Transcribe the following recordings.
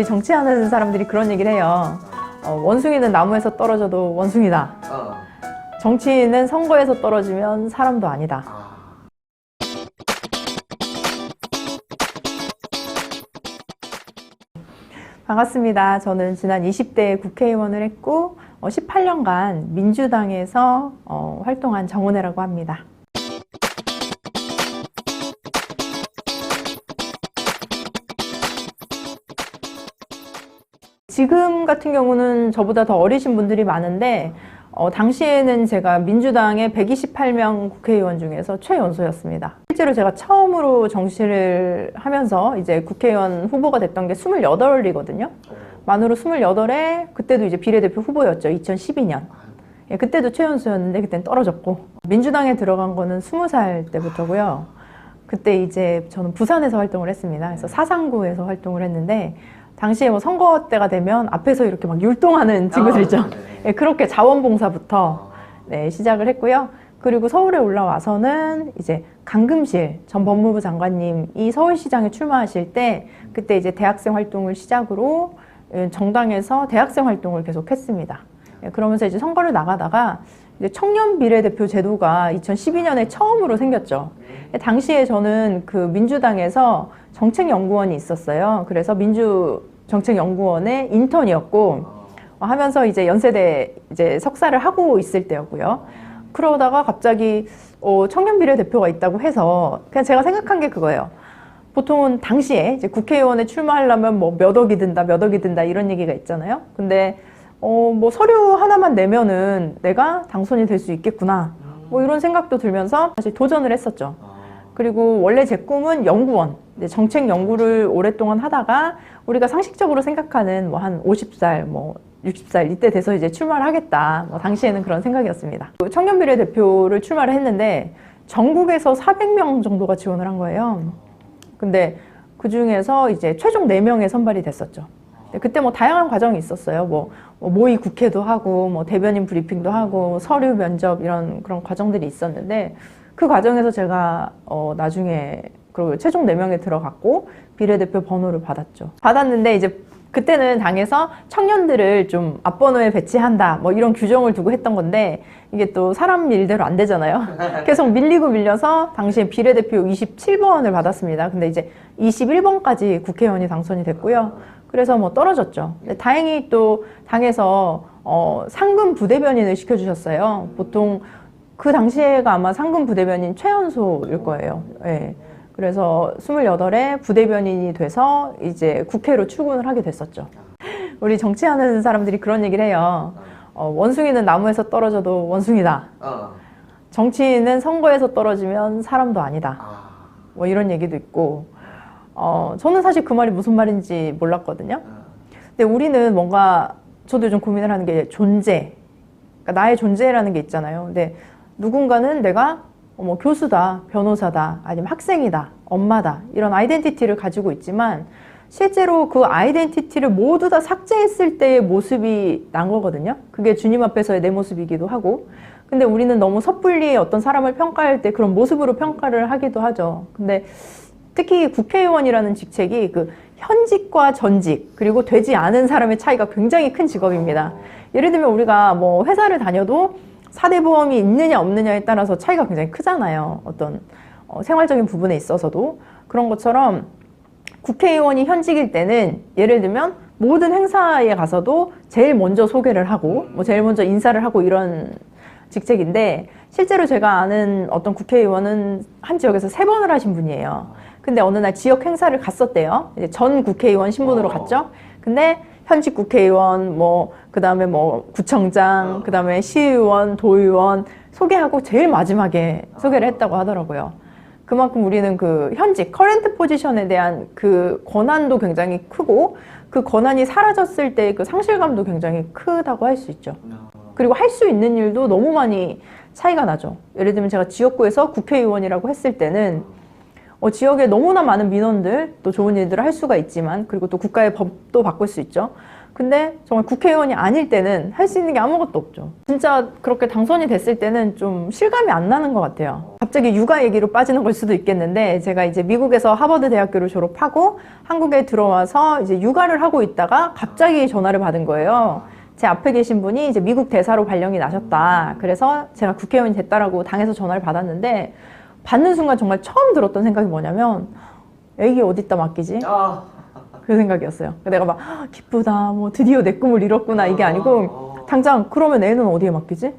우리 정치하는 사람들이 그런 얘기를 해요. 원숭이는 나무에서 떨어져도 원숭이다. 정치인은 선거에서 떨어지면 사람도 아니다. 반갑습니다. 저는 지난 20대 국회의원을 했고 18년간 민주당에서 활동한 정은혜라고 합니다. 지금 같은 경우는 저보다 더 어리신 분들이 많은데 당시에는 제가 민주당의 128명 국회의원 중에서 최연소였습니다. 실제로 제가 처음으로 정치를 하면서 이제 국회의원 후보가 됐던 게 28이거든요. 만으로 28에 그때도 이제 비례대표 후보였죠. 2012년. 예, 그때도 최연소였는데 그때는 떨어졌고, 민주당에 들어간 거는 20살 때부터고요. 그때 이제 저는 부산에서 활동을 했습니다. 그래서 사상구에서 활동을 했는데 당시에 뭐 선거 때가 되면 앞에서 이렇게 막 율동하는 친구들 있죠. 네, 그렇게 자원봉사부터 시작을 했고요. 그리고 서울에 올라와서는 이제 강금실 전 법무부 장관님이 서울시장에 출마하실 때 그때 이제 대학생 활동을 시작으로 정당에서 대학생 활동을 계속 했습니다. 그러면서 이제 선거를 나가다가 이제 청년 비례대표 제도가 2012년에 처음으로 생겼죠. 당시에 저는 그 민주당에서 정책연구원이 있었어요. 그래서 민주정책연구원의 인턴이었고 하면서 이제 연세대 이제 석사를 하고 있을 때였고요. 그러다가 갑자기 청년 비례대표가 있다고 해서 그냥 제가 생각한 게 그거예요. 보통은 당시에 이제 국회의원에 출마하려면 뭐 몇 억이 든다, 몇 억이 든다 이런 얘기가 있잖아요. 근데 뭐 서류 하나만 내면은 내가 당선이 될 수 있겠구나. 뭐 이런 생각도 들면서 사실 도전을 했었죠. 그리고 원래 제 꿈은 연구원, 정책 연구를 오랫동안 하다가 우리가 상식적으로 생각하는 뭐 한 50살, 뭐 60살 이때 돼서 이제 출마를 하겠다. 뭐 당시에는 그런 생각이었습니다. 청년 비례대표를 출마를 했는데 전국에서 400명 정도가 지원을 한 거예요. 근데 그 중에서 이제 최종 4명에 선발이 됐었죠. 그때 뭐 다양한 과정이 있었어요. 뭐 모의 국회도 하고, 뭐 대변인 브리핑도 하고, 서류 면접 이런 그런 과정들이 있었는데 그 과정에서 제가 나중에 그 최종 4명에 들어갔고 비례대표 번호를 받았는데 이제 그때는 당에서 청년들을 좀 앞번호에 배치한다 뭐 이런 규정을 두고 했던 건데 이게 또 사람 일대로 안 되잖아요. 계속 밀려서 당시에 비례대표 27번을 받았습니다. 근데 이제 21번까지 국회의원이 당선이 됐고요. 그래서 뭐 떨어졌죠. 근데 다행히 또 당에서 상금 부대변인을 시켜주셨어요. 보통 그 당시에가 아마 상금 부대변인 최연소일 거예요. 네. 그래서 28에 부대변인이 돼서 이제 국회로 출근을 하게 됐었죠. 우리 정치하는 사람들이 그런 얘기를 해요. 원숭이는 나무에서 떨어져도 원숭이다. 정치인은 선거에서 떨어지면 사람도 아니다. 뭐 이런 얘기도 있고, 저는 사실 그 말이 무슨 말인지 몰랐거든요. 근데 우리는 뭔가, 저도 요즘 고민을 하는 게 존재, 그러니까 나의 존재라는 게 있잖아요. 근데 누군가는 내가 뭐 교수다, 변호사다, 아니면 학생이다, 엄마다 이런 아이덴티티를 가지고 있지만 실제로 그 아이덴티티를 모두 다 삭제했을 때의 모습이 난 거거든요. 그게 주님 앞에서의 내 모습이기도 하고. 근데 우리는 너무 섣불리 어떤 사람을 평가할 때 그런 모습으로 평가를 하기도 하죠. 근데 특히 국회의원이라는 직책이 그 현직과 전직 그리고 되지 않은 사람의 차이가 굉장히 큰 직업입니다. 예를 들면 우리가 뭐 회사를 다녀도 4대 보험이 있느냐 없느냐에 따라서 차이가 굉장히 크잖아요. 어떤 생활적인 부분에 있어서도. 그런 것처럼 국회의원이 현직일 때는 예를 들면 모든 행사에 가서도 제일 먼저 소개를 하고 뭐 제일 먼저 인사를 하고 이런 직책인데 실제로 제가 아는 어떤 국회의원은 한 지역에서 3번을 하신 분이에요. 근데 어느 날 지역 행사를 갔었대요. 이제 전 국회의원 신분으로 갔죠. 근데 현직 국회의원, 뭐, 그 다음에 뭐, 구청장, 그 다음에 시의원, 도의원 소개하고 제일 마지막에 소개를 했다고 하더라고요. 그만큼 우리는 그 현직, 커런트 포지션에 대한 그 권한도 굉장히 크고 그 권한이 사라졌을 때 그 상실감도 굉장히 크다고 할 수 있죠. 그리고 할 수 있는 일도 너무 많이 차이가 나죠. 예를 들면 제가 지역구에서 국회의원이라고 했을 때는 지역에 너무나 많은 민원들, 또 좋은 일들을 할 수가 있지만, 그리고 또 국가의 법도 바꿀 수 있죠. 근데 정말 국회의원이 아닐 때는 할 수 있는 게 아무것도 없죠. 진짜 그렇게 당선이 됐을 때는 좀 실감이 안 나는 것 같아요. 갑자기 육아 얘기로 빠지는 걸 수도 있겠는데, 제가 이제 미국에서 하버드 대학교를 졸업하고 한국에 들어와서 이제 육아를 하고 있다가 갑자기 전화를 받은 거예요. 제 앞에 계신 분이 이제 미국 대사로 발령이 나셨다. 그래서 제가 국회의원이 됐다라고 당에서 전화를 받았는데, 받는 순간 정말 처음 들었던 생각이 뭐냐면, 애기 어디다 맡기지? 그 생각이었어요. 내가 막 기쁘다, 뭐 드디어 내 꿈을 이뤘구나, 이게 아니고 당장 그러면 애는 어디에 맡기지?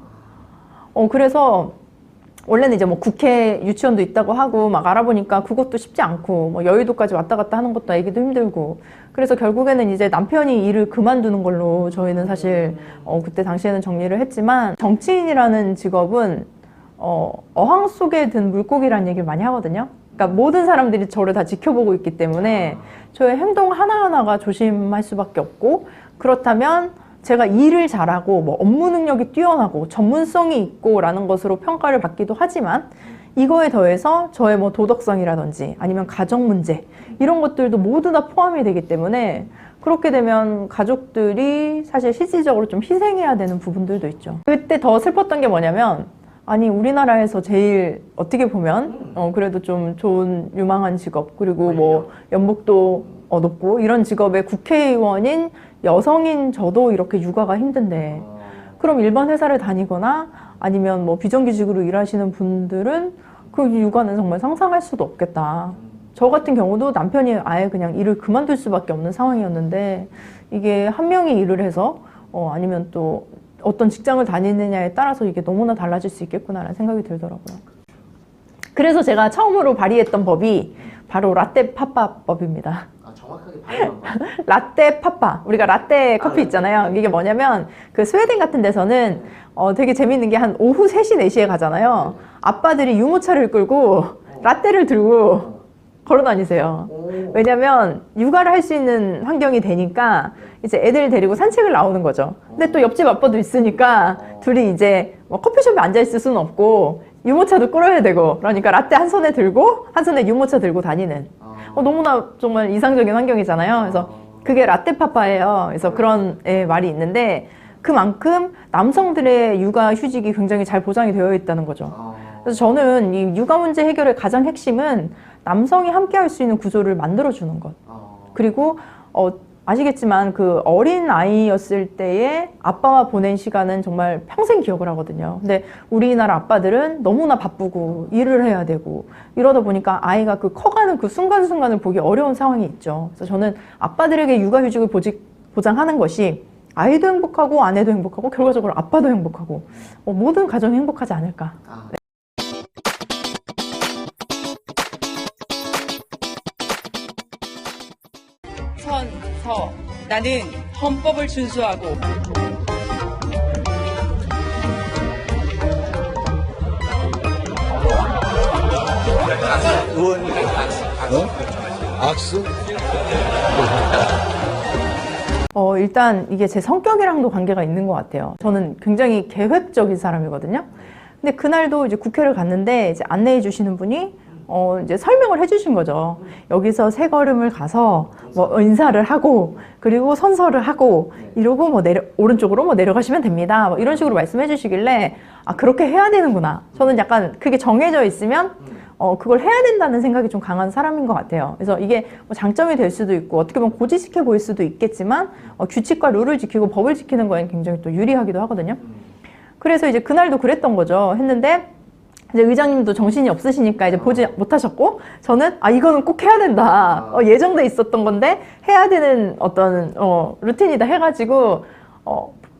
그래서 원래는 이제 뭐 국회 유치원도 있다고 하고 막 알아보니까 그것도 쉽지 않고, 뭐 여의도까지 왔다 갔다 하는 것도 애기도 힘들고, 그래서 결국에는 이제 남편이 일을 그만두는 걸로 저희는 사실 그때 당시에는 정리를 했지만, 정치인이라는 직업은 어항 속에 든 물고기라는 얘기를 많이 하거든요. 그러니까 모든 사람들이 저를 다 지켜보고 있기 때문에 저의 행동 하나하나가 조심할 수밖에 없고, 그렇다면 제가 일을 잘하고 뭐 업무 능력이 뛰어나고 전문성이 있고 라는 것으로 평가를 받기도 하지만, 이거에 더해서 저의 뭐 도덕성이라든지 아니면 가정 문제, 이런 것들도 모두 다 포함이 되기 때문에, 그렇게 되면 가족들이 사실 실질적으로 좀 희생해야 되는 부분들도 있죠. 그때 더 슬펐던 게 뭐냐면, 아니 우리나라에서 제일 어떻게 보면 그래도 좀 좋은 유망한 직업, 그리고 뭐 연봉도 높고 이런 직업의 국회의원인 여성인 저도 이렇게 육아가 힘든데, 그럼 일반 회사를 다니거나 아니면 뭐 비정규직으로 일하시는 분들은 그 육아는 정말 상상할 수도 없겠다. 저 같은 경우도 남편이 아예 그냥 일을 그만둘 수밖에 없는 상황이었는데, 이게 한 명이 일을 해서 아니면 또 어떤 직장을 다니느냐에 따라서 이게 너무나 달라질 수 있겠구나라는 생각이 들더라고요. 그래서 제가 처음으로 발의했던 법이 바로 라떼 파파법입니다. 정확하게 발음한 거. 라떼 파파. 우리가 라떼 커피 있잖아요. 이게 뭐냐면, 그 스웨덴 같은 데서는 되게 재밌는 게, 한 오후 3시, 4시에 가잖아요. 아빠들이 유모차를 끌고 라떼를 들고 걸어 다니세요. 왜냐면 육아를 할 수 있는 환경이 되니까 이제 애들 데리고 산책을 나오는 거죠. 근데 또 옆집 아빠도 있으니까 둘이 이제 뭐 커피숍에 앉아 있을 수는 없고 유모차도 끌어야 되고, 그러니까 라떼 한 손에 들고 한 손에 유모차 들고 다니는, 너무나 정말 이상적인 환경이잖아요. 그래서 그게 라떼 파파예요. 그래서 그런 말이 있는데, 그만큼 남성들의 육아 휴직이 굉장히 잘 보장이 되어 있다는 거죠. 그래서 저는 이 육아 문제 해결의 가장 핵심은 남성이 함께 할 수 있는 구조를 만들어주는 것. 그리고 아시겠지만 그 어린 아이였을 때의 아빠와 보낸 시간은 정말 평생 기억을 하거든요. 근데 우리나라 아빠들은 너무나 바쁘고 일을 해야 되고 이러다 보니까 아이가 그 커가는 그 순간순간을 보기 어려운 상황이 있죠. 그래서 저는 아빠들에게 육아휴직을 보장하는 것이 아이도 행복하고 아내도 행복하고 결과적으로 아빠도 행복하고 모든 가정이 행복하지 않을까. 네. 나는 헌법을 준수하고 의원 악수? 일단 이게 제 성격이랑도 관계가 있는 것 같아요. 저는 굉장히 계획적인 사람이거든요. 근데 그날도 이제 국회를 갔는데 이제 안내해 주시는 분이 이제 설명을 해주신 거죠. 여기서 세 걸음을 가서 뭐 인사를 하고 그리고 선서를 하고 이러고 뭐 오른쪽으로 뭐 내려가시면 됩니다. 뭐 이런 식으로 말씀해 주시길래 아 그렇게 해야 되는구나. 저는 약간 그게 정해져 있으면 그걸 해야 된다는 생각이 좀 강한 사람인 것 같아요. 그래서 이게 뭐 장점이 될 수도 있고 어떻게 보면 고지식해 보일 수도 있겠지만 규칙과 룰을 지키고 법을 지키는 거에는 굉장히 또 유리하기도 하거든요. 그래서 이제 그날도 그랬던 거죠. 했는데 이제 의장님도 정신이 없으시니까 이제 보지 못하셨고, 저는 이거는 꼭 해야 된다. 예정돼 있었던 건데 해야 되는 어떤 루틴이다 해가지고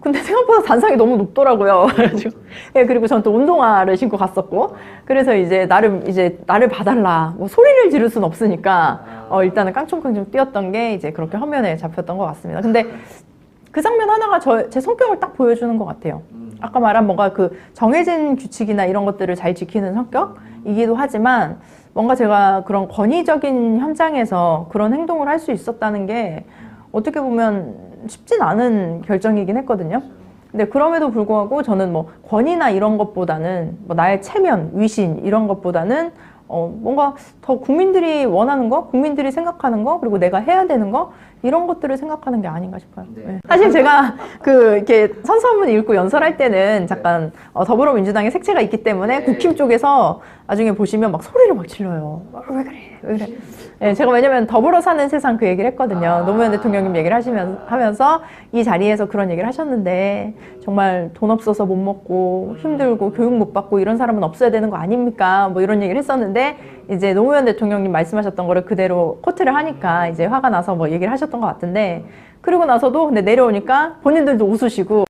근데 생각보다 단상이 너무 높더라고요. 그래가지고 예, 그리고 전 또 운동화를 신고 갔었고, 그래서 이제 나름 이제 나를 봐달라. 뭐 소리를 지를 순 없으니까 일단은 깡총깡총 뛰었던 게 이제 그렇게 화면에 잡혔던 것 같습니다. 근데 그 장면 하나가 제 성격을 딱 보여주는 것 같아요. 아까 말한 뭔가 그 정해진 규칙이나 이런 것들을 잘 지키는 성격이기도 하지만 뭔가 제가 그런 권위적인 현장에서 그런 행동을 할 수 있었다는 게 어떻게 보면 쉽진 않은 결정이긴 했거든요. 근데 그럼에도 불구하고 저는 뭐 권위나 이런 것보다는 뭐 나의 체면, 위신 이런 것보다는 뭔가 더 국민들이 원하는 거, 국민들이 생각하는 거, 그리고 내가 해야 되는 거, 이런 것들을 생각하는 게 아닌가 싶어요. 네. 네. 사실 제가 이렇게 선서문 읽고 연설할 때는 잠깐 더불어민주당의 색채가 있기 때문에 네. 국힘 쪽에서 나중에 보시면 막 소리를 막 질러요. 왜 그래, 왜 그래. 네, 제가 왜냐면 더불어 사는 세상 그 얘기를 했거든요. 노무현 대통령님 얘기를 하면서 이 자리에서 그런 얘기를 하셨는데 정말 돈 없어서 못 먹고 힘들고 교육 못 받고 이런 사람은 없어야 되는 거 아닙니까? 뭐 이런 얘기를 했었는데 이제 노무현 대통령님 말씀하셨던 거를 그대로 코트를 하니까 이제 화가 나서 뭐 얘기를 하셨던 것 같은데 그러고 나서도 근데 내려오니까 본인들도 웃으시고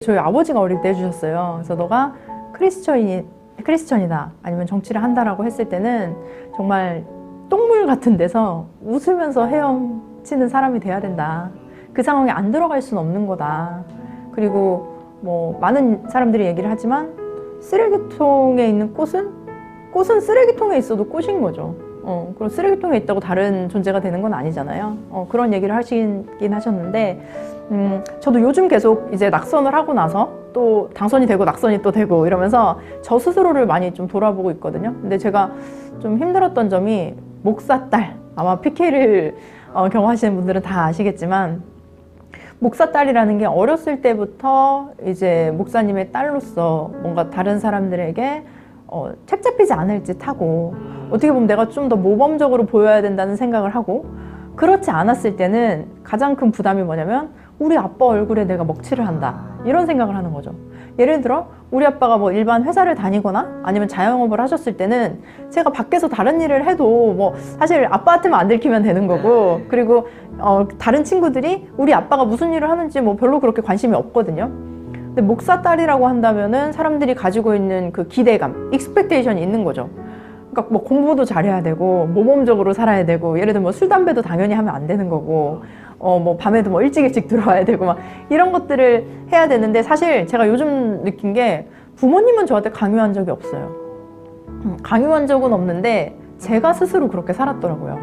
저희 아버지가 어릴 때 해주셨어요. 그래서 너가 크리스천이다 아니면 정치를 한다라고 했을 때는 정말 똥물 같은 데서 웃으면서 헤엄치는 사람이 돼야 된다. 그 상황에 안 들어갈 수는 없는 거다. 그리고 뭐 많은 사람들이 얘기를 하지만 쓰레기통에 있는 꽃은 쓰레기통에 있어도 꽃인 거죠. 그럼 쓰레기통에 있다고 다른 존재가 되는 건 아니잖아요. 그런 얘기를 하시긴 하셨는데 저도 요즘 계속 이제 낙선을 하고 나서 또 당선이 되고 낙선이 또 되고 이러면서 저 스스로를 많이 좀 돌아보고 있거든요. 근데 제가 좀 힘들었던 점이 목사딸, 아마 PK를 경험하시는 분들은 다 아시겠지만 목사딸이라는 게 어렸을 때부터 이제 목사님의 딸로서 뭔가 다른 사람들에게 책 잡히지 않을 짓 하고 어떻게 보면 내가 좀 더 모범적으로 보여야 된다는 생각을 하고 그렇지 않았을 때는 가장 큰 부담이 뭐냐면 우리 아빠 얼굴에 내가 먹칠을 한다 이런 생각을 하는 거죠. 예를 들어 우리 아빠가 뭐 일반 회사를 다니거나 아니면 자영업을 하셨을 때는 제가 밖에서 다른 일을 해도 뭐 사실 아빠한테만 안 들키면 되는 거고 그리고 다른 친구들이 우리 아빠가 무슨 일을 하는지 뭐 별로 그렇게 관심이 없거든요. 근데 목사 딸이라고 한다면은 사람들이 가지고 있는 그 기대감, 익스펙테이션이 있는 거죠. 그러니까 뭐 공부도 잘해야 되고 모범적으로 살아야 되고 예를 들면 뭐 술 담배도 당연히 하면 안 되는 거고 뭐 밤에도 뭐 일찍 들어와야 되고 막 이런 것들을 해야 되는데 사실 제가 요즘 느낀 게 부모님은 저한테 강요한 적이 없어요. 강요한 적은 없는데 제가 스스로 그렇게 살았더라고요.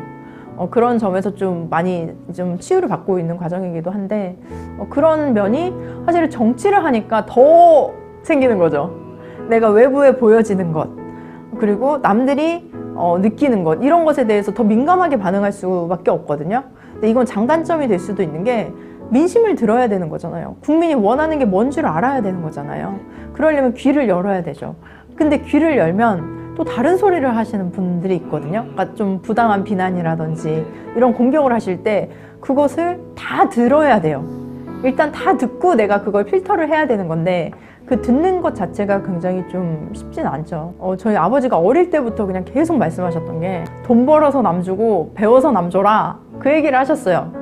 그런 점에서 좀 많이 좀 치유를 받고 있는 과정이기도 한데 그런 면이 사실 정치를 하니까 더 생기는 거죠. 내가 외부에 보여지는 것 그리고 남들이 느끼는 것 이런 것에 대해서 더 민감하게 반응할 수밖에 없거든요. 근데 이건 장단점이 될 수도 있는 게 민심을 들어야 되는 거잖아요. 국민이 원하는 게 뭔 줄 알아야 되는 거잖아요. 그러려면 귀를 열어야 되죠. 근데 귀를 열면 또 다른 소리를 하시는 분들이 있거든요. 그러니까 좀 부당한 비난이라든지 이런 공격을 하실 때 그것을 다 들어야 돼요. 일단 다 듣고 내가 그걸 필터를 해야 되는 건데 그 듣는 것 자체가 굉장히 좀 쉽진 않죠. 저희 아버지가 어릴 때부터 그냥 계속 말씀하셨던 게 돈 벌어서 남 주고 배워서 남 줘라 그 얘기를 하셨어요.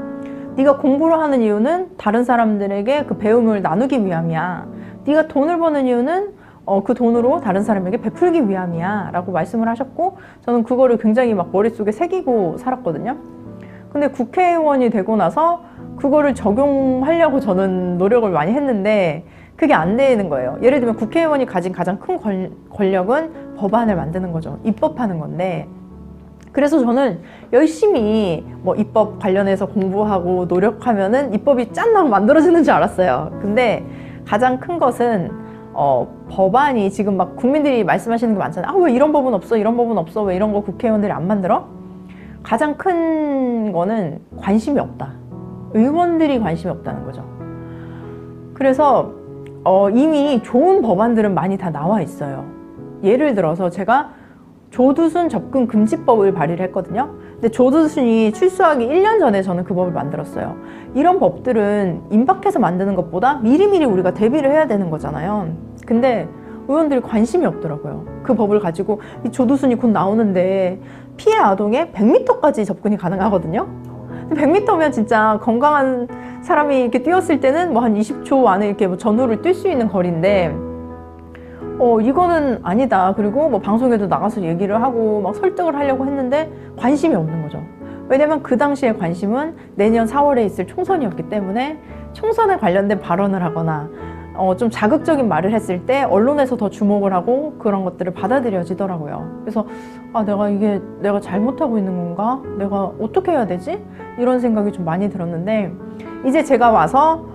네가 공부를 하는 이유는 다른 사람들에게 그 배움을 나누기 위함이야. 네가 돈을 버는 이유는 그 돈으로 다른 사람에게 베풀기 위함이야 라고 말씀을 하셨고 저는 그거를 굉장히 막 머릿속에 새기고 살았거든요. 근데 국회의원이 되고 나서 그거를 적용하려고 저는 노력을 많이 했는데 그게 안 되는 거예요. 예를 들면 국회의원이 가진 가장 큰 권력은 법안을 만드는 거죠. 입법하는 건데 그래서 저는 열심히 뭐 입법 관련해서 공부하고 노력하면은 입법이 짠 하고 만들어지는 줄 알았어요. 근데 가장 큰 것은 법안이 지금 막 국민들이 말씀하시는 게 많잖아요. 아, 왜 이런 법은 없어? 이런 법은 없어? 왜 이런 거 국회의원들이 안 만들어? 가장 큰 거는 관심이 없다. 의원들이 관심이 없다는 거죠. 그래서 이미 좋은 법안들은 많이 다 나와 있어요. 예를 들어서 제가 조두순 접근 금지법을 발의를 했거든요. 근데 조두순이 출소하기 1년 전에 저는 그 법을 만들었어요. 이런 법들은 임박해서 만드는 것보다 미리미리 우리가 대비를 해야 되는 거잖아요. 근데 의원들이 관심이 없더라고요. 그 법을 가지고 이 조두순이 곧 나오는데 피해 아동에 100m까지 접근이 가능하거든요. 100m면 진짜 건강한 사람이 이렇게 뛰었을 때는 뭐 한 20초 안에 이렇게 뭐 전후를 뛸 수 있는 거리인데 이거는 아니다. 그리고 뭐 방송에도 나가서 얘기를 하고 막 설득을 하려고 했는데 관심이 없는 거죠. 왜냐면 그 당시에 관심은 내년 4월에 있을 총선이었기 때문에 총선에 관련된 발언을 하거나 좀 자극적인 말을 했을 때 언론에서 더 주목을 하고 그런 것들을 받아들여지더라고요. 그래서 내가 잘못하고 있는 건가? 내가 어떻게 해야 되지? 이런 생각이 좀 많이 들었는데 이제 제가 와서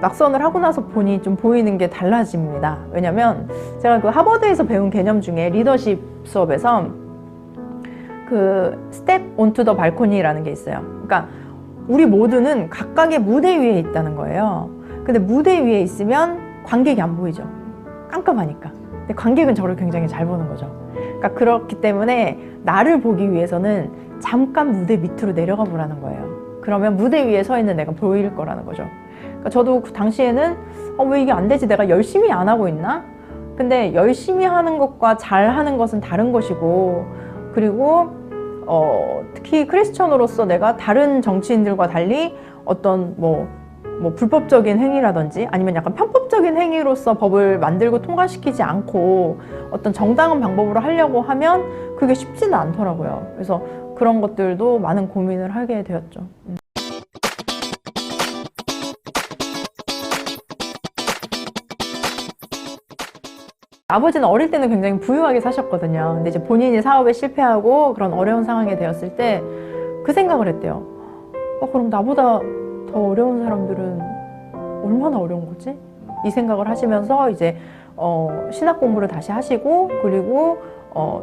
낙선을 하고 나서 보니 좀 보이는 게 달라집니다. 왜냐면 제가 그 하버드에서 배운 개념 중에 리더십 수업에서 그 스텝 온투 더 발코니라는 게 있어요. 그러니까 우리 모두는 각각의 무대 위에 있다는 거예요. 근데 무대 위에 있으면 관객이 안 보이죠. 깜깜하니까. 근데 관객은 저를 굉장히 잘 보는 거죠. 그러니까 그렇기 때문에 나를 보기 위해서는 잠깐 무대 밑으로 내려가 보라는 거예요. 그러면 무대 위에 서 있는 내가 보일 거라는 거죠. 그러니까 저도 그 당시에는 왜 이게 안 되지? 내가 열심히 안 하고 있나? 근데 열심히 하는 것과 잘 하는 것은 다른 것이고, 그리고 특히 크리스천으로서 내가 다른 정치인들과 달리 어떤 뭐 불법적인 행위라든지 아니면 약간 편법적인 행위로서 법을 만들고 통과시키지 않고 어떤 정당한 방법으로 하려고 하면 그게 쉽지는 않더라고요. 그래서 그런 것들도 많은 고민을 하게 되었죠. 아버지는 어릴 때는 굉장히 부유하게 사셨거든요. 근데 이제 본인이 사업에 실패하고 그런 어려운 상황에 되었을 때 그 생각을 했대요. 그럼 나보다 더 어려운 사람들은 얼마나 어려운 거지? 이 생각을 하시면서 이제 신학 공부를 다시 하시고, 그리고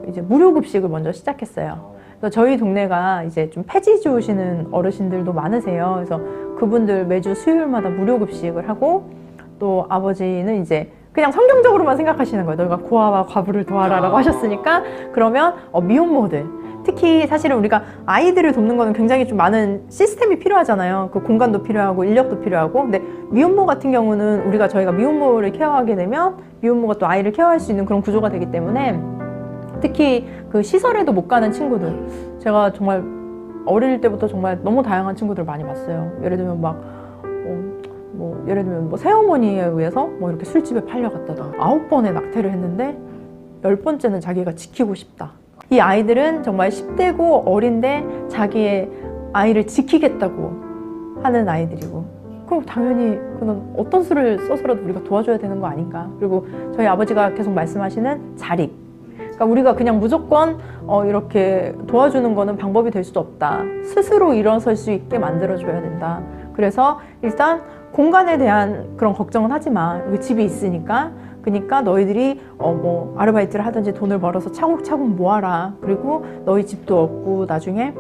이제 무료급식을 먼저 시작했어요. 그래서 저희 동네가 이제 좀 폐지 주우시는 어르신들도 많으세요. 그래서 그분들 매주 수요일마다 무료급식을 하고, 또 아버지는 이제 그냥 성경적으로만 생각하시는 거예요. 너희가 고아와 과부를 도와라라고 하셨으니까, 그러면 미혼모들, 특히 사실은 우리가 아이들을 돕는 거는 굉장히 좀 많은 시스템이 필요하잖아요. 그 공간도 필요하고 인력도 필요하고. 근데 미혼모 같은 경우는 저희가 미혼모를 케어하게 되면 미혼모가 또 아이를 케어할 수 있는 그런 구조가 되기 때문에, 특히 그 시설에도 못 가는 친구들, 제가 정말 어릴 때부터 정말 너무 다양한 친구들 많이 봤어요. 예를 들면 예를 들면 새어머니에 의해서 이렇게 술집에 팔려갔다가 9번의 낙태를 했는데 10번째는 자기가 지키고 싶다. 이 아이들은 정말 10대고 어린데 자기의 아이를 지키겠다고 하는 아이들이고, 그럼 당연히 그는 어떤 수를 써서라도 우리가 도와줘야 되는 거 아닌가. 그리고 저희 아버지가 계속 말씀하시는 자립, 그러니까 우리가 그냥 무조건 이렇게 도와주는 거는 방법이 될 수도 없다. 스스로 일어설 수 있게 만들어줘야 된다. 그래서 일단 공간에 대한 그런 걱정은 하지 마. 여기 집이 있으니까. 그러니까 너희들이 아르바이트를 하든지 돈을 벌어서 차곡차곡 모아라. 그리고 너희 집도 얻고 나중에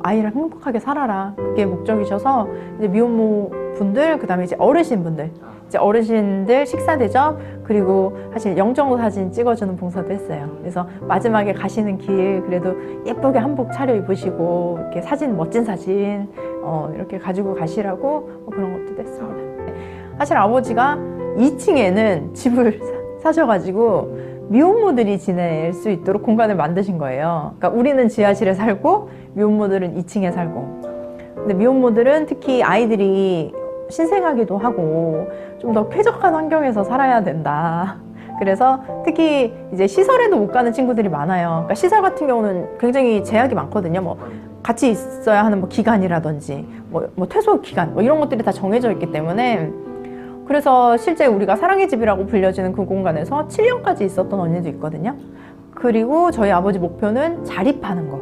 아이랑 행복하게 살아라. 그게 목적이셔서 이제 미혼모 분들, 그다음에 이제 어르신분들, 이제 어르신들 식사 대접, 그리고 사실 영정 사진 찍어주는 봉사도 했어요. 그래서 마지막에 가시는 길 그래도 예쁘게 한복 차려 입으시고 이렇게 멋진 사진 이렇게 가지고 가시라고 그런 것도 했습니다. 사실 아버지가 2층에는 집을 사셔가지고 미혼모들이 지낼 수 있도록 공간을 만드신 거예요. 그러니까 우리는 지하실에 살고 미혼모들은 2층에 살고. 근데 미혼모들은 특히 아이들이 신생하기도 하고 좀 더 쾌적한 환경에서 살아야 된다. 그래서 특히 이제 시설에도 못 가는 친구들이 많아요. 그러니까 시설 같은 경우는 굉장히 제약이 많거든요. 같이 있어야 하는 기간이라든지 퇴소 기간 이런 것들이 다 정해져 있기 때문에, 그래서 실제 우리가 사랑의 집이라고 불려지는 그 공간에서 7년까지 있었던 언니도 있거든요. 그리고 저희 아버지 목표는 자립하는 거.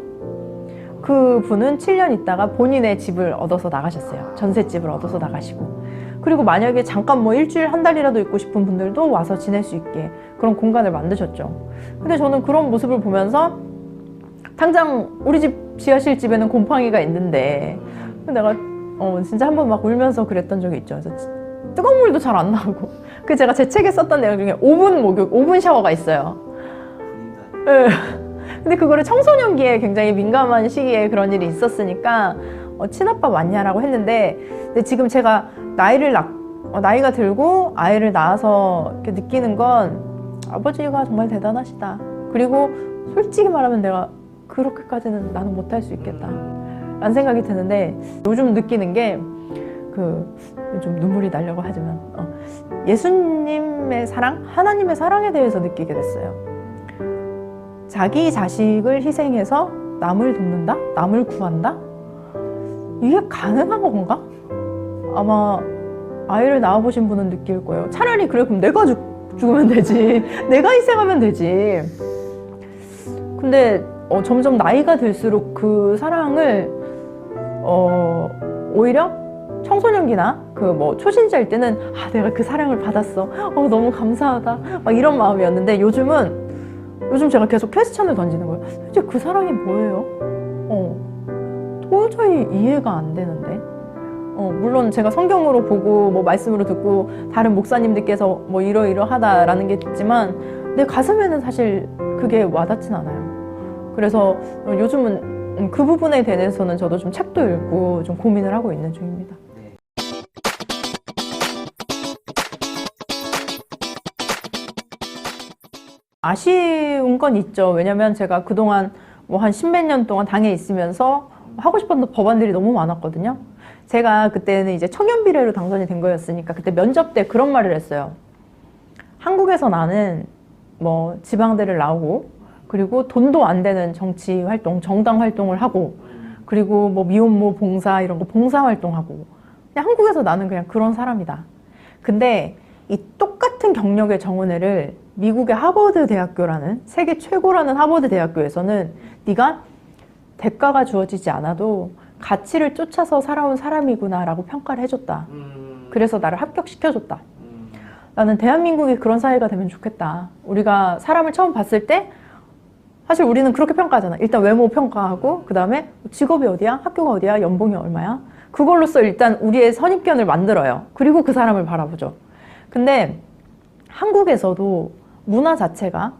그 분은 7년 있다가 본인의 집을 얻어서 나가셨어요. 전셋집을 얻어서 나가시고. 그리고 만약에 잠깐 일주일 한 달이라도 있고 싶은 분들도 와서 지낼 수 있게 그런 공간을 만드셨죠. 근데 저는 그런 모습을 보면서 당장 우리 집 지하실 집에는 곰팡이가 있는데 내가 진짜 한번 울면서 그랬던 적이 있죠. 그래서 뜨거운 물도 잘 안 나오고. 제가 제 책에 썼던 내용 중에 5분 목욕, 5분 샤워가 있어요. 네. 근데 그거를 청소년기에 굉장히 민감한 시기에 그런 일이 있었으니까 친아빠 맞냐라고 했는데, 근데 지금 제가 나이가 들고 아이를 낳아서 이렇게 느끼는 건 아버지가 정말 대단하시다. 그리고 솔직히 말하면 내가 그렇게까지는 나는 못할 수 있겠다 라는 생각이 드는데, 요즘 느끼는 게 좀 눈물이 나려고 하지만 예수님의 사랑, 하나님의 사랑에 대해서 느끼게 됐어요. 자기 자식을 희생해서 남을 돕는다? 남을 구한다? 이게 가능한 건가? 아마 아이를 낳아보신 분은 느낄 거예요. 차라리 그럼 내가 죽으면 되지. 내가 희생하면 되지. 근데 점점 나이가 들수록 그 사랑을 오히려 청소년기나 그 뭐 초신자일 때는 아, 내가 그 사랑을 받았어. 너무 감사하다. 막 이런 마음이었는데 요즘 제가 계속 퀘스천을 던지는 거예요. 도대체 그 사랑이 뭐예요? 도저히 이해가 안 되는데. 물론 제가 성경으로 보고 뭐 말씀으로 듣고 다른 목사님들께서 뭐 이러이러하다라는 게 있지만 내 가슴에는 사실 그게 와닿진 않아요. 그래서 요즘은 그 부분에 대해서는 저도 좀 책도 읽고 좀 고민을 하고 있는 중입니다. 아쉬운 건 있죠. 왜냐면 제가 그동안 뭐 한 십몇 년 동안 당에 있으면서 하고 싶었던 법안들이 너무 많았거든요. 제가 그때는 이제 청년 비례로 당선이 된 거였으니까 그때 면접 때 그런 말을 했어요. 한국에서 나는 뭐 지방대를 나오고 그리고 돈도 안 되는 정치 활동, 정당 활동을 하고 그리고 뭐 미혼모 봉사 이런 거 봉사 활동하고 그냥 한국에서 나는 그냥 그런 사람이다. 근데 이 똑같은 경력의 정원회를 미국의 하버드 대학교라는 세계 최고라는 하버드 대학교에서는 네가 대가가 주어지지 않아도 가치를 쫓아서 살아온 사람이구나 라고 평가를 해줬다. 그래서 나를 합격시켜줬다. 나는 대한민국이 그런 사회가 되면 좋겠다. 우리가 사람을 처음 봤을 때 사실 우리는 그렇게 평가하잖아. 일단 외모 평가하고 그 다음에 직업이 어디야? 학교가 어디야? 연봉이 얼마야? 그걸로써 일단 우리의 선입견을 만들어요. 그리고 그 사람을 바라보죠. 근데 한국에서도 문화 자체가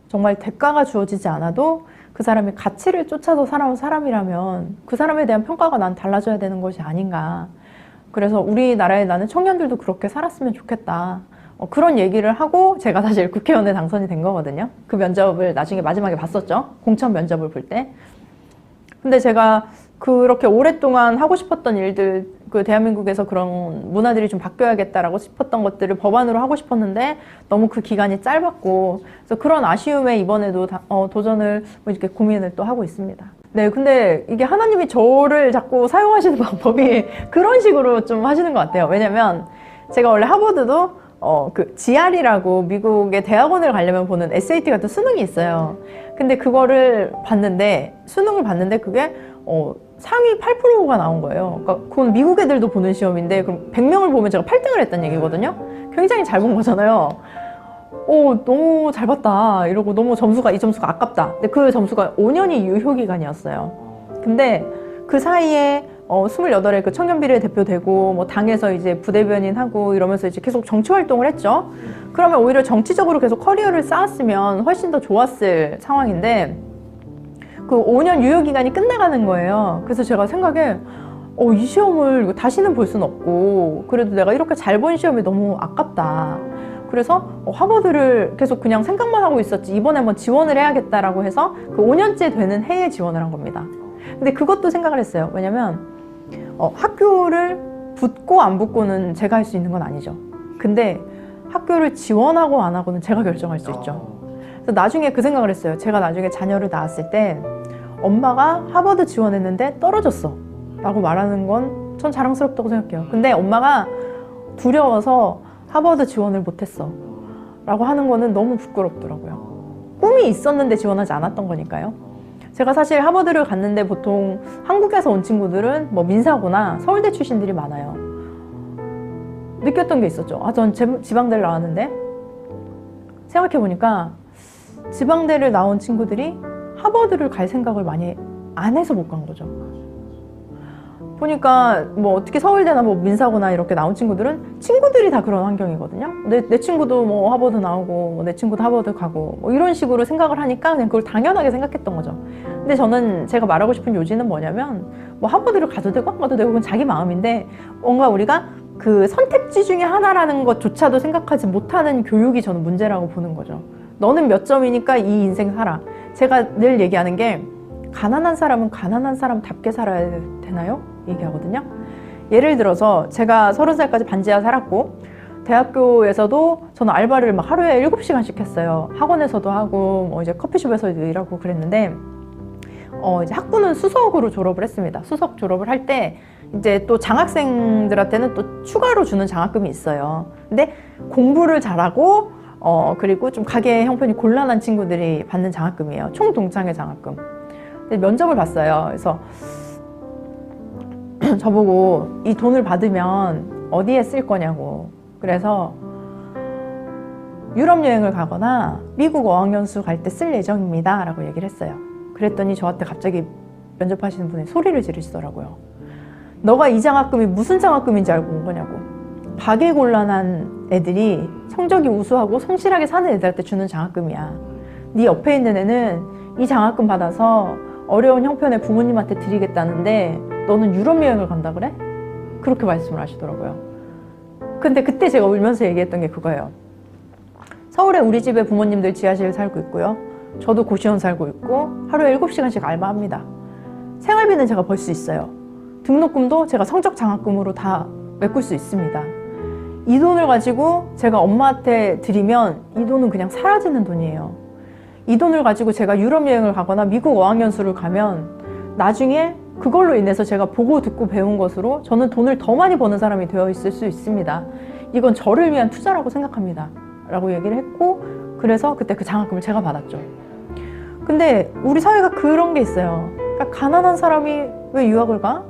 정말 대가가 주어지지 않아도 그 사람이 가치를 쫓아서 살아온 사람이라면 그 사람에 대한 평가가 난 달라져야 되는 것이 아닌가. 그래서 우리나라에 나는 청년들도 그렇게 살았으면 좋겠다. 그런 얘기를 하고 제가 사실 국회의원에 당선이 된 거거든요. 그 면접을 나중에 마지막에 봤었죠. 공천 면접을 볼 때. 근데 제가 그렇게 오랫동안 하고 싶었던 일들, 그 대한민국에서 그런 문화들이 좀 바뀌어야겠다라고 싶었던 것들을 법안으로 하고 싶었는데 너무 그 기간이 짧았고 그래서 그런 아쉬움에 이번에도 도전을 뭐 이렇게 고민을 또 하고 있습니다. 네, 근데 이게 하나님이 저를 자꾸 사용하시는 방법이 그런 식으로 좀 하시는 것 같아요. 왜냐면 제가 원래 하버드도 그 GR이라고 미국의 대학원을 가려면 보는 SAT 같은 수능이 있어요. 근데 그거를 봤는데 수능을 봤는데 그게 상위 8%가 나온 거예요. 그러니까 그건 미국 애들도 보는 시험인데 그럼 100명을 보면 제가 8등을 했다는 얘기거든요. 굉장히 잘 본 거잖아요. 너무 잘 봤다 이러고 너무 이 점수가 아깝다. 근데 그 점수가 5년이 유효기간이었어요. 근데 그 사이에 28의 그 청년비례 대표되고 뭐 당에서 이제 부대변인 하고 이러면서 이제 계속 정치 활동을 했죠. 그러면 오히려 정치적으로 계속 커리어를 쌓았으면 훨씬 더 좋았을 상황인데 그 5년 유효기간이 끝나가는 거예요. 그래서 제가 생각에 이 시험을 다시는 볼 수는 없고 그래도 내가 이렇게 잘 본 시험이 너무 아깝다. 그래서 하버드를 계속 그냥 생각만 하고 있었지 이번에 한번 지원을 해야겠다라고 해서 그 5년째 되는 해에 지원을 한 겁니다. 근데 그것도 생각을 했어요. 왜냐면 학교를 붙고 안 붙고는 제가 할 수 있는 건 아니죠. 근데 학교를 지원하고 안 하고는 제가 결정할 수 있죠. 그래서 나중에 그 생각을 했어요. 제가 나중에 자녀를 낳았을 때 엄마가 하버드 지원했는데 떨어졌어 라고 말하는 건 전 자랑스럽다고 생각해요. 근데 엄마가 두려워서 하버드 지원을 못했어 라고 하는 거는 너무 부끄럽더라고요. 꿈이 있었는데 지원하지 않았던 거니까요. 제가 사실 하버드를 갔는데 보통 한국에서 온 친구들은 뭐 민사고나 서울대 출신들이 많아요. 느꼈던 게 있었죠. 전 지방대를 나왔는데 생각해보니까 지방대를 나온 친구들이 하버드를 갈 생각을 많이 안 해서 못 간 거죠. 보니까 뭐 어떻게 서울대나 뭐 민사고나 이렇게 나온 친구들은 친구들이 다 그런 환경이거든요. 내 친구도 뭐 하버드 나오고 뭐 내 친구도 하버드 가고 뭐 이런 식으로 생각을 하니까 그냥 그걸 당연하게 생각했던 거죠. 근데 저는 제가 말하고 싶은 요지는 뭐냐면 뭐 하버드를 가도 되고 안 가도 되고 그건 자기 마음인데 뭔가 우리가 그 선택지 중에 하나라는 것조차도 생각하지 못하는 교육이 저는 문제라고 보는 거죠. 너는 몇 점이니까 이 인생 살아. 제가 늘 얘기하는 게 가난한 사람은 가난한 사람답게 살아야 되나요? 얘기하거든요. 예를 들어서 제가 30살까지 반지하 살았고 대학교에서도 저는 알바를 막 하루에 7시간씩 했어요. 학원에서도 하고 뭐 이제 커피숍에서도 일하고 그랬는데 이제 학부는 수석으로 졸업을 했습니다. 수석 졸업을 할 때 이제 또 장학생들한테는 또 추가로 주는 장학금이 있어요. 근데 공부를 잘하고 그리고 좀 가계 형편이 곤란한 친구들이 받는 장학금이에요. 총동창회 장학금. 근데 면접을 봤어요. 그래서 저보고 이 돈을 받으면 어디에 쓸 거냐고. 그래서 유럽 여행을 가거나 미국 어학연수 갈 때 쓸 예정입니다 라고 얘기를 했어요. 그랬더니 저한테 갑자기 면접하시는 분이 소리를 지르시더라고요. 너가 이 장학금이 무슨 장학금인지 알고 온 거냐고. 박애곤란한 애들이 성적이 우수하고 성실하게 사는 애들한테 주는 장학금이야. 네 옆에 있는 애는 이 장학금 받아서 어려운 형편의 부모님한테 드리겠다는데 너는 유럽 여행을 간다 그래? 그렇게 말씀을 하시더라고요. 근데 그때 제가 울면서 얘기했던 게 그거예요. 서울에 우리 집에 부모님들 지하실에 살고 있고요. 저도 고시원 살고 있고 하루에 7시간씩 알바합니다. 생활비는 제가 벌 수 있어요. 등록금도 제가 성적 장학금으로 다 메꿀 수 있습니다. 이 돈을 가지고 제가 엄마한테 드리면 이 돈은 그냥 사라지는 돈이에요. 이 돈을 가지고 제가 유럽 여행을 가거나 미국 어학연수를 가면 나중에 그걸로 인해서 제가 보고 듣고 배운 것으로 저는 돈을 더 많이 버는 사람이 되어 있을 수 있습니다. 이건 저를 위한 투자라고 생각합니다. 라고 얘기를 했고, 그래서 그때 그 장학금을 제가 받았죠. 근데 우리 사회가 그런 게 있어요. 그러니까 가난한 사람이 왜 유학을 가?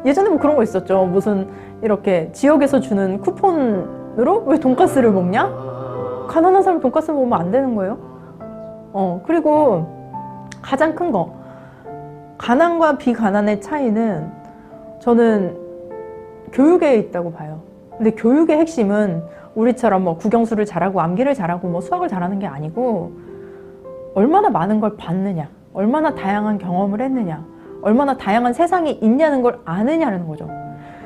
예전에 뭐 그런 거 있었죠. 무슨 이렇게 지역에서 주는 쿠폰으로 왜 돈가스를 먹냐? 가난한 사람이 돈가스 먹으면 안 되는 거예요. 그리고 가장 큰 거, 가난과 비가난의 차이는 저는 교육에 있다고 봐요. 근데 교육의 핵심은 우리처럼 뭐 국영수를 잘하고 암기를 잘하고 뭐 수학을 잘하는 게 아니고 얼마나 많은 걸 봤느냐, 얼마나 다양한 경험을 했느냐, 얼마나 다양한 세상이 있냐는 걸 아느냐는 거죠.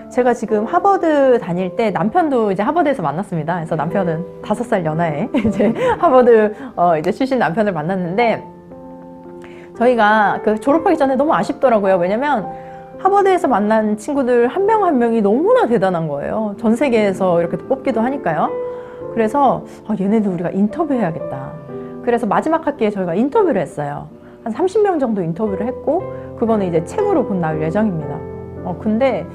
제가 지금 하버드 다닐 때 남편도 이제 하버드에서 만났습니다. 그래서 남편은 5살 연하에 이제 하버드 이제 출신 남편을 만났는데 저희가 그 졸업하기 전에 너무 아쉽더라고요. 왜냐면 하버드에서 만난 친구들 한 명 한 명이 너무나 대단한 거예요. 전 세계에서 이렇게 뽑기도 하니까요. 그래서 얘네들 우리가 인터뷰해야겠다. 그래서 마지막 학기에 저희가 인터뷰를 했어요. 한 30명 정도 인터뷰를 했고 그거는 이제 책으로 곧 나올 예정입니다. 근데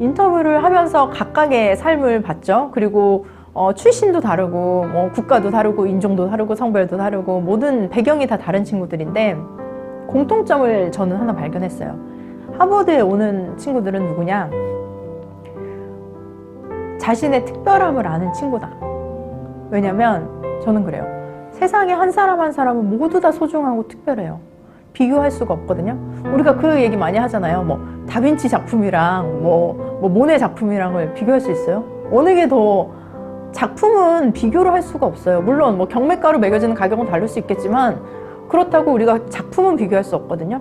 인터뷰를 하면서 각각의 삶을 봤죠. 그리고 출신도 다르고 뭐 국가도 다르고 인종도 다르고 성별도 다르고 모든 배경이 다 다른 친구들인데 공통점을 저는 하나 발견했어요. 하버드에 오는 친구들은 누구냐? 자신의 특별함을 아는 친구다. 왜냐면 저는 그래요. 세상에 한 사람 한 사람은 모두 다 소중하고 특별해요. 비교할 수가 없거든요. 우리가 그 얘기 많이 하잖아요. 뭐 다빈치 작품이랑 뭐 모네 작품이랑을 비교할 수 있어요? 어느 게 더 작품은 비교를 할 수가 없어요. 물론 뭐 경매가로 매겨지는 가격은 다를 수 있겠지만 그렇다고 우리가 작품은 비교할 수 없거든요.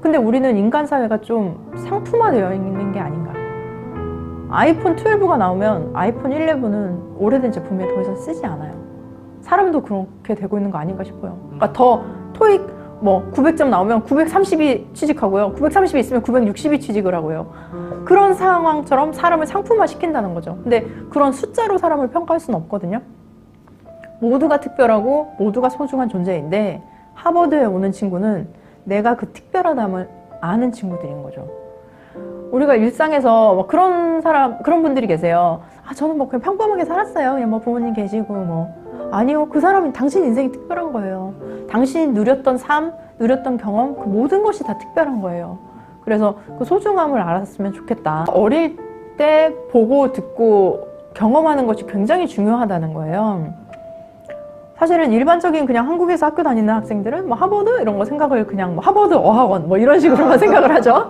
근데 우리는 인간 사회가 좀 상품화되어 있는 게 아닌가. 아이폰 12가 나오면 아이폰 11은 오래된 제품에 더 이상 쓰지 않아요. 사람도 그렇게 되고 있는 거 아닌가 싶어요. 그러니까 더 토익 뭐 900점 나오면 930이 취직하고요. 930이 있으면 960이 취직을 하고요. 그런 상황처럼 사람을 상품화 시킨다는 거죠. 근데 그런 숫자로 사람을 평가할 수는 없거든요. 모두가 특별하고 모두가 소중한 존재인데 하버드에 오는 친구는 내가 그 특별하담을 아는 친구들인 거죠. 우리가 일상에서 뭐 그런 분들이 계세요. 저는 뭐 그냥 평범하게 살았어요. 그냥 뭐 부모님 계시고 뭐. 아니요. 그 사람이 당신 인생이 특별한 거예요. 당신이 누렸던 삶, 누렸던 경험, 그 모든 것이 다 특별한 거예요. 그래서 그 소중함을 알았으면 좋겠다. 어릴 때 보고 듣고 경험하는 것이 굉장히 중요하다는 거예요. 사실은 일반적인 그냥 한국에서 학교 다니는 학생들은 뭐 하버드 이런 거 생각을 그냥 뭐 하버드 어학원 뭐 이런 식으로만 생각을 하죠.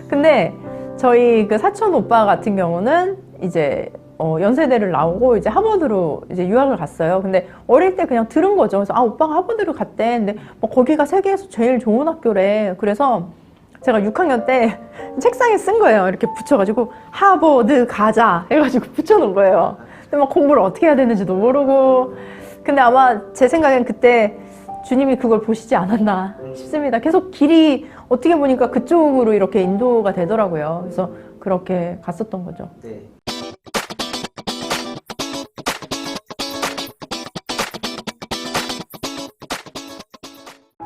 근데 저희 그 사촌 오빠 같은 경우는 이제 연세대를 나오고 이제 하버드로 이제 유학을 갔어요. 근데 어릴 때 그냥 들은 거죠. 그래서 오빠가 하버드를 갔대. 근데 뭐 거기가 세계에서 제일 좋은 학교래. 그래서 제가 6학년 때 책상에 쓴 거예요. 이렇게 붙여가지고 하버드 가자 해가지고 붙여놓은 거예요. 근데 막 공부를 어떻게 해야 되는지도 모르고. 근데 아마 제 생각엔 그때 주님이 그걸 보시지 않았나 싶습니다. 계속 길이 어떻게 보니까 그쪽으로 이렇게 인도가 되더라고요. 그래서 그렇게 갔었던 거죠. 네.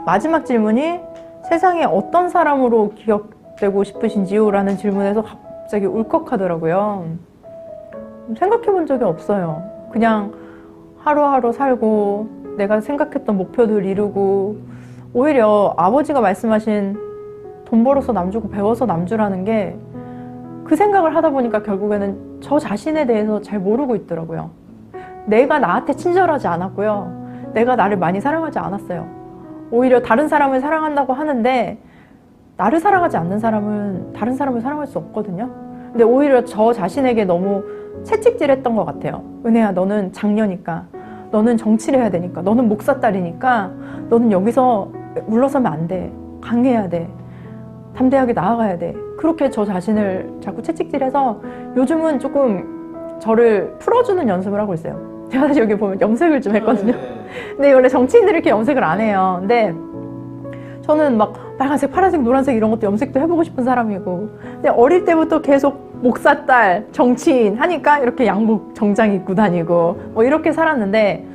마지막 질문이 세상에 어떤 사람으로 기억되고 싶으신지요? 라는 질문에서 갑자기 울컥하더라고요. 생각해 본 적이 없어요. 그냥 하루하루 살고 내가 생각했던 목표들 이루고 오히려 아버지가 말씀하신 돈 벌어서 남 주고 배워서 남 주라는 게 그 생각을 하다 보니까 결국에는 저 자신에 대해서 잘 모르고 있더라고요. 내가 나한테 친절하지 않았고요. 내가 나를 많이 사랑하지 않았어요. 오히려 다른 사람을 사랑한다고 하는데 나를 사랑하지 않는 사람은 다른 사람을 사랑할 수 없거든요. 근데 오히려 저 자신에게 너무 채찍질했던 것 같아요. 은혜야, 너는 장녀니까, 너는 정치를 해야 되니까, 너는 목사 딸이니까 너는 여기서 물러서면 안 돼. 강해야 돼. 담대하게 나아가야 돼. 그렇게 저 자신을 자꾸 채찍질해서 요즘은 조금 저를 풀어주는 연습을 하고 있어요. 제가 사실 여기 보면 염색을 좀 했거든요. 근데 원래 정치인들이 이렇게 염색을 안 해요. 근데 저는 막 빨간색, 파란색, 노란색 이런 것도 염색도 해보고 싶은 사람이고, 근데 어릴 때부터 계속 목사 딸, 정치인 하니까 이렇게 양복 정장 입고 다니고 뭐 이렇게 살았는데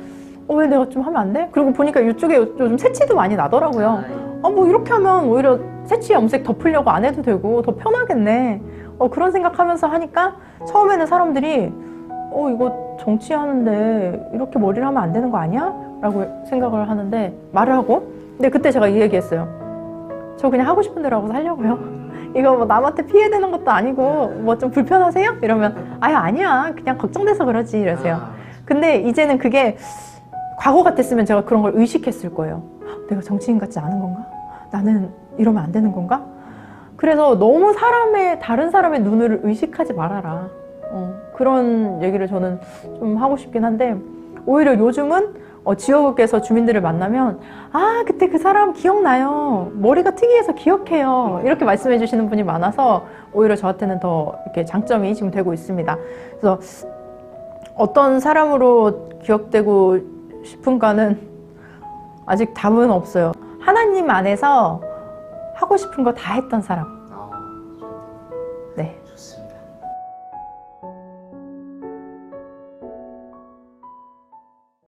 왜 내가 좀 하면 안 돼? 그리고 보니까 이쪽에 요즘 새치도 많이 나더라고요. 뭐 이렇게 하면 오히려 새치 염색 덮으려고 안 해도 되고 더 편하겠네. 그런 생각하면서 하니까 처음에는 사람들이 이거 정치하는데 이렇게 머리를 하면 안 되는 거 아니야? 라고 생각을 하는데 말을 하고, 근데 그때 제가 이 얘기했어요. 저 그냥 하고 싶은 대로 하고 살려고요. 이거 뭐 남한테 피해되는 것도 아니고 뭐 좀 불편하세요? 이러면 아니야 그냥 걱정돼서 그러지 이러세요. 근데 이제는 그게 과거 같았으면 제가 그런 걸 의식했을 거예요. 내가 정치인 같지 않은 건가? 나는 이러면 안 되는 건가? 그래서 너무 다른 사람의 눈을 의식하지 말아라. 그런 얘기를 저는 좀 하고 싶긴 한데, 오히려 요즘은 지역에서 주민들을 만나면 그때 그 사람 기억나요. 머리가 특이해서 기억해요. 이렇게 말씀해 주시는 분이 많아서 오히려 저한테는 더 이렇게 장점이 지금 되고 있습니다. 그래서 어떤 사람으로 기억되고 싶은가는 아직 답은 없어요. 하나님 안에서 하고 싶은 거 다 했던 사람.